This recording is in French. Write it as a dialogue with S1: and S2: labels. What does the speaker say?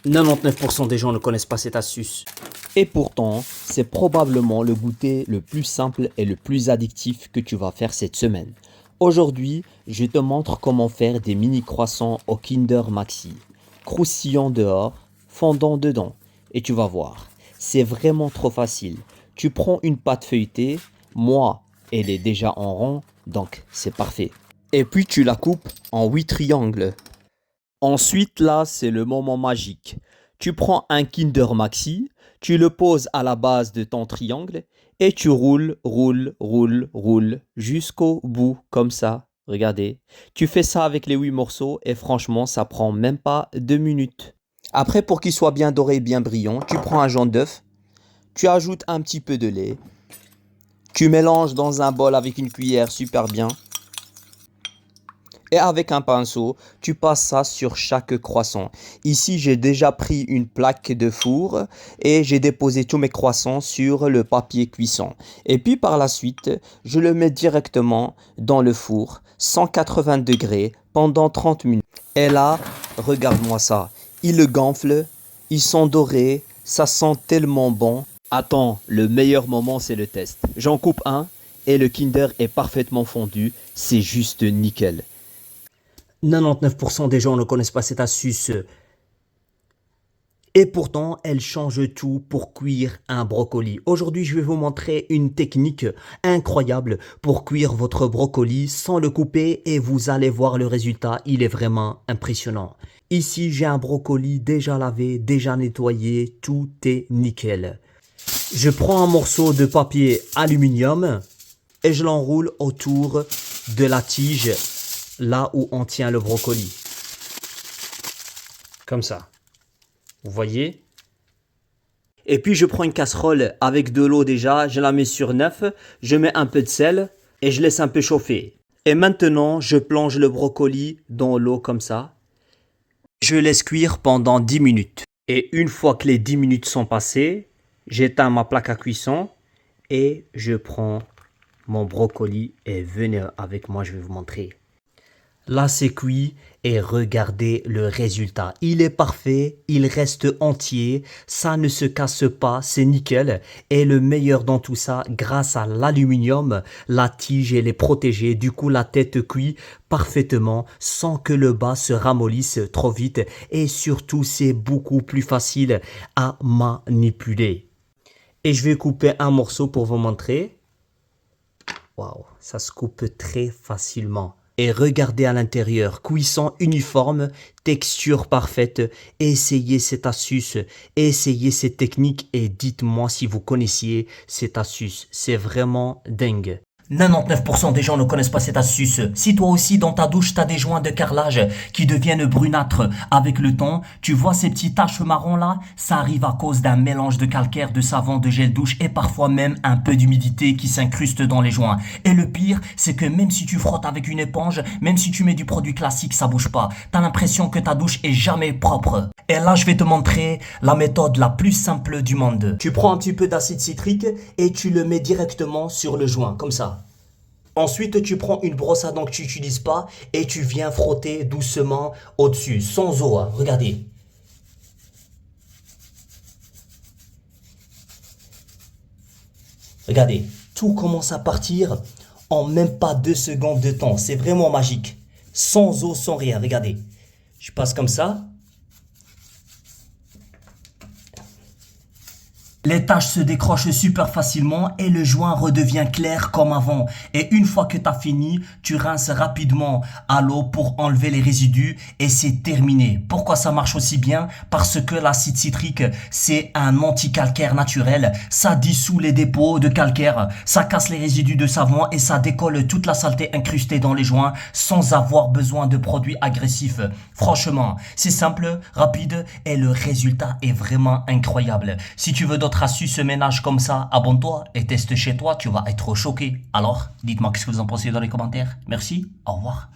S1: 99% des gens ne connaissent pas cette astuce.
S2: Et pourtant, c'est probablement le goûter le plus simple et le plus addictif que tu vas faire cette semaine. Aujourd'hui, je te montre comment faire des mini croissants au Kinder Maxi. Croustillants dehors, fondant dedans. Et tu vas voir, c'est vraiment trop facile. Tu prends une pâte feuilletée, moi, elle est déjà en rond, donc c'est parfait. Et puis tu la coupes en 8 triangles. Ensuite, là, c'est le moment magique. Tu prends un Kinder Maxi, tu le poses à la base de ton triangle et tu roules, jusqu'au bout, comme ça. Regardez. Tu fais ça avec les 8 morceaux et franchement, ça prend même pas 2 minutes. Après, pour qu'il soit bien doré et bien brillant, tu prends un jaune d'œuf, tu ajoutes un petit peu de lait, tu mélanges dans un bol avec une cuillère super bien. Et avec un pinceau, tu passes ça sur chaque croissant. Ici, j'ai déjà pris une plaque de four et j'ai déposé tous mes croissants sur le papier cuisson. Et puis par la suite, je le mets directement dans le four, 180 degrés, pendant 30 minutes. Et là, regarde-moi ça. Ils gonflent, ils sont dorés, ça sent tellement bon. Attends, le meilleur moment, c'est le test. J'en coupe un et le Kinder est parfaitement fondu. C'est juste nickel.
S1: 99% des gens ne connaissent pas cette astuce. Et pourtant, elle change tout pour cuire un brocoli. Aujourd'hui, je vais vous montrer une technique incroyable pour cuire votre brocoli sans le couper et vous allez voir le résultat. Il est vraiment impressionnant. Ici, j'ai un brocoli déjà lavé, déjà nettoyé. Tout est nickel. Je prends un morceau de papier aluminium et je l'enroule autour de la tige, là où on tient le brocoli. Comme ça. Vous voyez? Et puis je prends une casserole avec de l'eau déjà, je la mets sur 9, je mets un peu de sel et je laisse un peu chauffer. Et maintenant, je plonge le brocoli dans l'eau comme ça. Je laisse cuire pendant 10 minutes. Et une fois que les 10 minutes sont passées, j'éteins ma plaque à cuisson et je prends mon brocoli et venez avec moi, je vais vous montrer. Là, c'est cuit et regardez le résultat. Il est parfait, il reste entier, ça ne se casse pas, c'est nickel. Et le meilleur dans tout ça, grâce à l'aluminium, la tige elle est protégée. Du coup, la tête cuit parfaitement sans que le bas se ramollisse trop vite. Et surtout, c'est beaucoup plus facile à manipuler. Et je vais couper un morceau pour vous montrer. Waouh, ça se coupe très facilement. Et regardez à l'intérieur, cuisson uniforme, texture parfaite. Essayez cette astuce, essayez cette technique et dites-moi si vous connaissiez cette astuce. C'est vraiment dingue. 99% des gens ne connaissent pas cette astuce. Si toi aussi dans ta douche t'as des joints de carrelage qui deviennent brunâtres avec le temps, tu vois ces petites taches marron là, ça arrive à cause d'un mélange de calcaire, de savon, de gel douche et parfois même un peu d'humidité qui s'incruste dans les joints. Et le pire, c'est que même si tu frottes avec une éponge, même si tu mets du produit classique, ça bouge pas. T'as l'impression que ta douche est jamais propre. Et là, je vais te montrer la méthode la plus simple du monde. Tu prends un petit peu d'acide citrique et tu le mets directement sur le joint, comme ça. Ensuite, tu prends une brosse à dents que tu n'utilises pas et tu viens frotter doucement au-dessus, sans eau, hein. Regardez. Regardez, tout commence à partir en même pas 2 secondes de temps. C'est vraiment magique. Sans eau, sans rien, regardez. Je passe comme ça. Les taches se décrochent super facilement et le joint redevient clair comme avant. Et une fois que tu as fini, tu rinces rapidement à l'eau pour enlever les résidus et c'est terminé. Pourquoi ça marche aussi bien? Parce que l'acide citrique, c'est un anti-calcaire naturel. Ça dissout les dépôts de calcaire, ça casse les résidus de savon et ça décolle toute la saleté incrustée dans les joints sans avoir besoin de produits agressifs. Franchement, c'est simple, rapide et le résultat est vraiment incroyable. Si tu veux d'autres astuces ménage comme ça, abonne-toi et teste chez toi, tu vas être choqué. Alors, dites-moi qu'est-ce que vous en pensez dans les commentaires. Merci, au revoir.